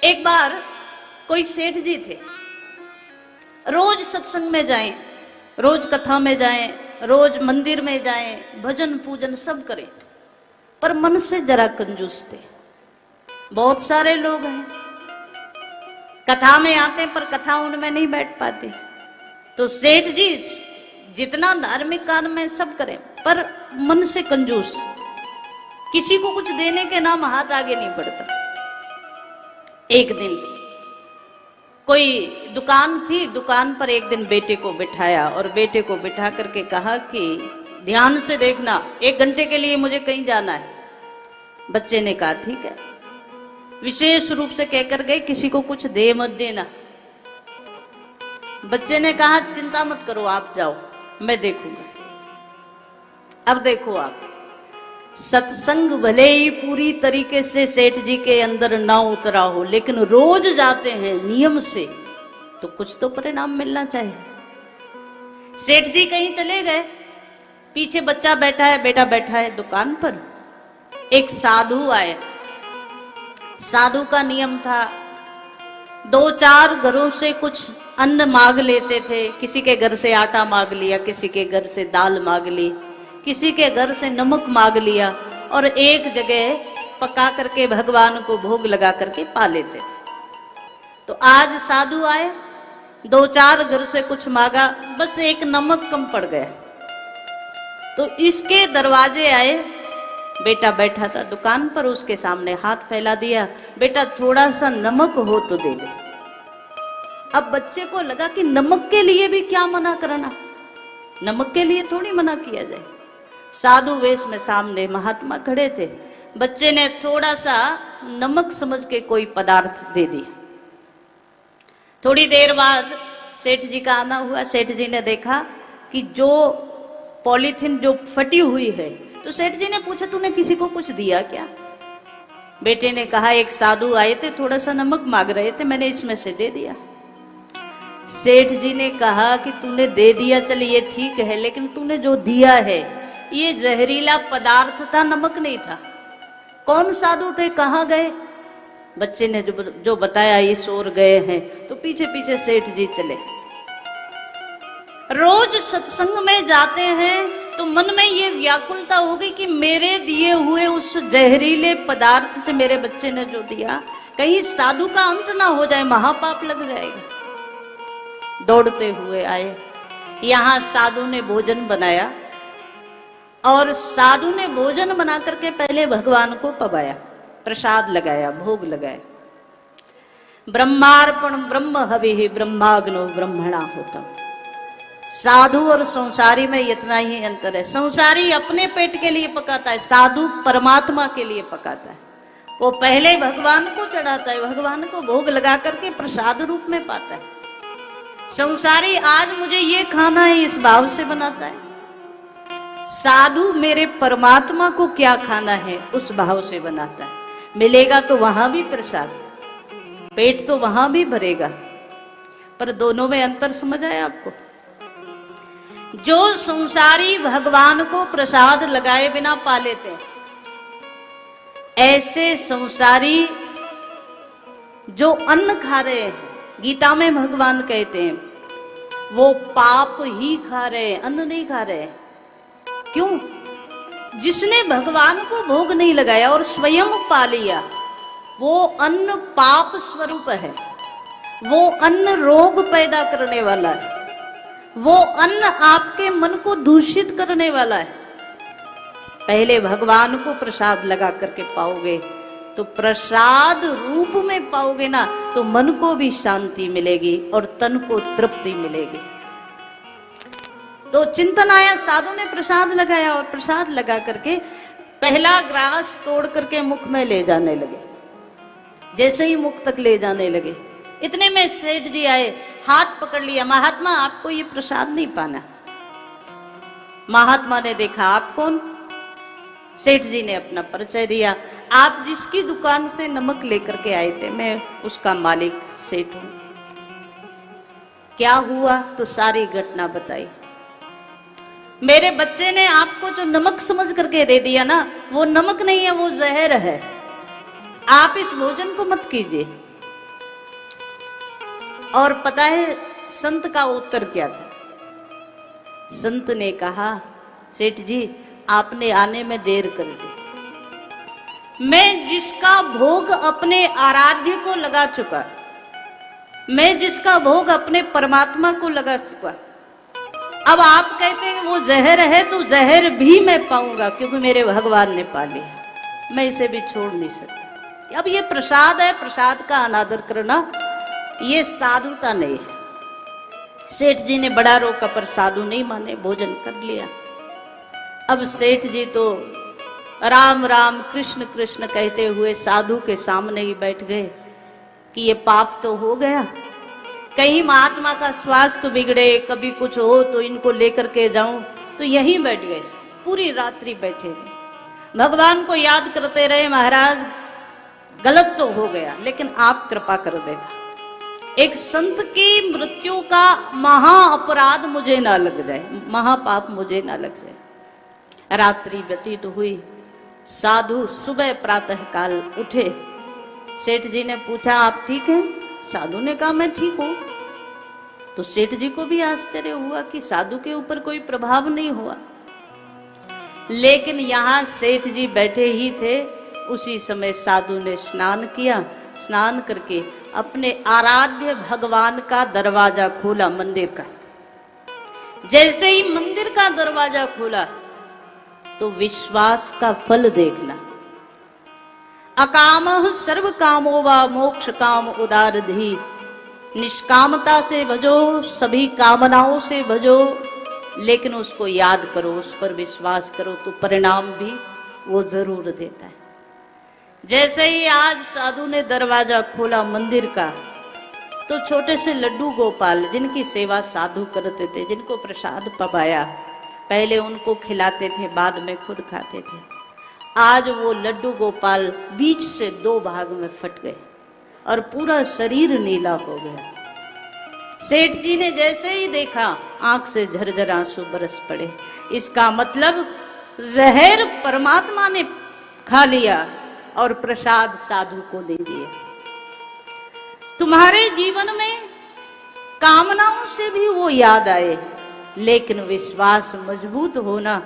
एक बार कोई सेठ जी थे, रोज सत्संग में जाएं, रोज कथा में जाएं, रोज मंदिर में जाएं, भजन पूजन सब करें, पर मन से जरा कंजूस थे। बहुत सारे लोग हैं, कथा में आते पर कथा उनमें नहीं बैठ पाते। तो सेठ जी जितना धार्मिक कार्य में सब करें, पर मन से कंजूस, किसी को कुछ देने के नाम हाथ आगे नहीं बढ़ता। एक दिन कोई दुकान थी, दुकान पर एक दिन बेटे को बिठाया और बेटे को बिठा करके कहा कि ध्यान से देखना, 1 घंटे के लिए मुझे कहीं जाना है। बच्चे ने कहा ठीक है, विशेष रूप से कहकर गए किसी को कुछ दे मत देना। बच्चे ने कहा चिंता मत करो, आप जाओ, मैं देखूंगा। अब देखो आप, सत्संग भले ही पूरी तरीके से सेठ जी के अंदर ना उतरा हो, लेकिन रोज जाते हैं नियम से, तो कुछ तो परिणाम मिलना चाहिए। सेठ जी कहीं चले गए, पीछे बच्चा बैठा है, बेटा बैठा है दुकान पर। एक साधु आए। साधु का नियम था 2-4 घरों से कुछ अन्न मांग लेते थे। किसी के घर से आटा मांग लिया, किसी के घर से दाल मांग ली, किसी के घर से नमक मांग लिया, और एक जगह पका करके भगवान को भोग लगा करके पा लेते थे। तो आज साधु आए, 2-4 घर से कुछ मांगा, बस एक नमक कम पड़ गया। तो इसके दरवाजे आए, बेटा बैठा था दुकान पर, उसके सामने हाथ फैला दिया, बेटा थोड़ा सा नमक हो तो दे दे। अब बच्चे को लगा कि नमक के लिए भी क्या मना करना, नमक के लिए थोड़ी मना किया जाए। साधु वेश में सामने महात्मा खड़े थे, बच्चे ने थोड़ा सा नमक समझ के कोई पदार्थ दे दिया। थोड़ी देर बाद सेठ जी का आना हुआ। सेठ जी ने देखा कि जो पॉलीथीन जो फटी हुई है, तो सेठ जी ने पूछा तूने किसी को कुछ दिया क्या? बेटे ने कहा एक साधु आए थे, थोड़ा सा नमक मांग रहे थे, मैंने इसमें से दे दिया। सेठ जी ने कहा कि तूने दे दिया, चल ये ठीक है, लेकिन तूने जो दिया है ये जहरीला पदार्थ था, नमक नहीं था। कौन साधु थे, कहाँ गए? बच्चे ने जो बताया ये सोर गए हैं। तो पीछे पीछे सेठ जी चले। रोज सत्संग में जाते हैं तो मन में ये व्याकुलता हो गई कि मेरे दिए हुए उस जहरीले पदार्थ से मेरे बच्चे ने जो दिया, कहीं साधु का अंत ना हो जाए, महापाप लग जाएगा। दौड़ते हुए आए, यहाँ साधु ने भोजन बनाया, और साधु ने भोजन बना करके पहले भगवान को पवाया, प्रसाद लगाया, भोग लगाया। ब्रह्मार्पण ब्रह्म हविः ब्रह्माग्नो ब्रह्मणा होता। साधु और संसारी में इतना ही अंतर है। संसारी अपने पेट के लिए पकाता है, साधु परमात्मा के लिए पकाता है। वो पहले भगवान को चढ़ाता है, भगवान को भोग लगा करके प्रसाद रूप में पाता है। संसारी आज मुझे ये खाना है इस भाव से बनाता है, साधु मेरे परमात्मा को क्या खाना है उस भाव से बनाता है। मिलेगा तो वहां भी प्रसाद, पेट तो वहां भी भरेगा, पर दोनों में अंतर समझ आया आपको? जो संसारी भगवान को प्रसाद लगाए बिना पा लेते हैं, ऐसे संसारी जो अन्न खा रहे हैं, गीता में भगवान कहते हैं वो पाप ही खा रहे हैं, अन्न नहीं खा रहे हैं। क्यों? जिसने भगवान को भोग नहीं लगाया और स्वयं पा लिया, वो अन्न पाप स्वरूप है, वो अन्न रोग पैदा करने वाला है, वो अन्न आपके मन को दूषित करने वाला है। पहले भगवान को प्रसाद लगा करके पाओगे, तो प्रसाद रूप में पाओगे ना, तो मन को भी शांति मिलेगी और तन को तृप्ति मिलेगी। तो चिंतन आया, साधु ने प्रसाद लगाया, और प्रसाद लगा करके पहला ग्रास तोड़ करके मुख में ले जाने लगे। जैसे ही मुख तक ले जाने लगे, इतने में सेठ जी आए, हाथ पकड़ लिया, महात्मा आपको ये प्रसाद नहीं पाना। महात्मा ने देखा आप कौन? सेठ जी ने अपना परिचय दिया, आप जिसकी दुकान से नमक लेकर के आए थे, मैं उसका मालिक सेठ हूं। क्या हुआ? तो सारी घटना बताई। मेरे बच्चे ने आपको जो नमक समझ करके दे दिया ना, वो नमक नहीं है, वो जहर है। आप इस भोजन को मत कीजिए। और पता है संत का उत्तर क्या था? संत ने कहा, सेठ जी आपने आने में देर कर दी। मैं जिसका भोग अपने आराध्य को लगा चुका, मैं जिसका भोग अपने परमात्मा को लगा चुका, अब आप कहते हैं वो जहर है तो जहर भी मैं पाऊंगा, क्योंकि मेरे भगवान ने पा लिया, मैं इसे भी छोड़ नहीं सकता। अब ये प्रसाद है, प्रसाद का अनादर करना ये साधुता नहीं है। सेठ जी ने बड़ा रोका पर साधु नहीं माने, भोजन कर लिया। अब सेठ जी तो राम राम कृष्ण कृष्ण कहते हुए साधु के सामने ही बैठ गए कि ये पाप तो हो गया, कहीं महात्मा का स्वास्थ्य बिगड़े, कभी कुछ हो तो इनको लेकर के जाऊं, तो यहीं बैठ गए। पूरी रात्रि बैठे गए, भगवान को याद करते रहे, महाराज गलत तो हो गया लेकिन आप कृपा कर देना, एक संत की मृत्यु का महा अपराध मुझे ना लग जाए, महापाप मुझे ना लग जाए। रात्रि व्यतीत हुई, साधु सुबह प्रातः काल उठे। सेठ जी ने पूछा आप ठीक हैं? साधु ने कहा मैं ठीक हूं। तो सेठ जी को भी आश्चर्य हुआ कि साधु के ऊपर कोई प्रभाव नहीं हुआ, लेकिन यहां सेठ जी बैठे ही थे, उसी समय साधु ने स्नान किया। स्नान करके अपने आराध्य भगवान का दरवाजा खोला, मंदिर का। जैसे ही मंदिर का दरवाजा खोला तो विश्वास का फल देखना, अकामः सर्व कामो वा मोक्ष काम उदारधी, निष्कामता से भजो, सभी कामनाओं से भजो, लेकिन उसको याद करो, उस पर विश्वास करो तो परिणाम भी वो जरूर देता है। जैसे ही आज साधु ने दरवाजा खोला मंदिर का, तो छोटे से लड्डू गोपाल जिनकी सेवा साधु करते थे, जिनको प्रसाद पवाया, पहले उनको खिलाते थे, बाद में खुद खाते थे, आज वो लड्डू गोपाल बीच से दो भाग में फट गए और पूरा शरीर नीला हो गया। सेठ जी ने जैसे ही देखा, आंख से झरझर आंसू बरस पड़े। इसका मतलब जहर परमात्मा ने खा लिया और प्रसाद साधु को दे दिया। तुम्हारे जीवन में कामनाओं से भी वो याद आए, लेकिन विश्वास मजबूत होना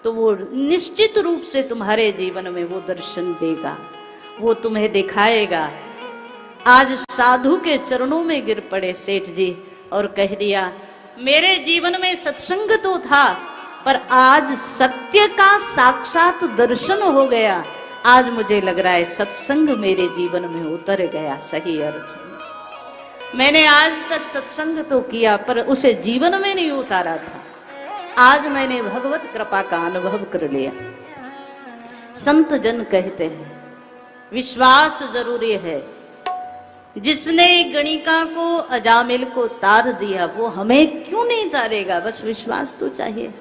तो वो निश्चित रूप से तुम्हारे जीवन में वो दर्शन देगा, वो तुम्हें दिखाएगा। आज साधु के चरणों में गिर पड़े सेठ जी और कह दिया, मेरे जीवन में सत्संग तो था, पर आज सत्य का साक्षात दर्शन हो गया। आज मुझे लग रहा है सत्संग मेरे जीवन में उतर गया सही अर्थ में। मैंने आज तक सत्संग तो किया पर उसे जीवन में नहीं उतारा था, आज मैंने भगवत कृपा का अनुभव कर लिया। संत जन कहते हैं विश्वास जरूरी है। जिसने गणिका को अजामिल को तार दिया, वो हमें क्यों नहीं तारेगा? बस विश्वास तो चाहिए।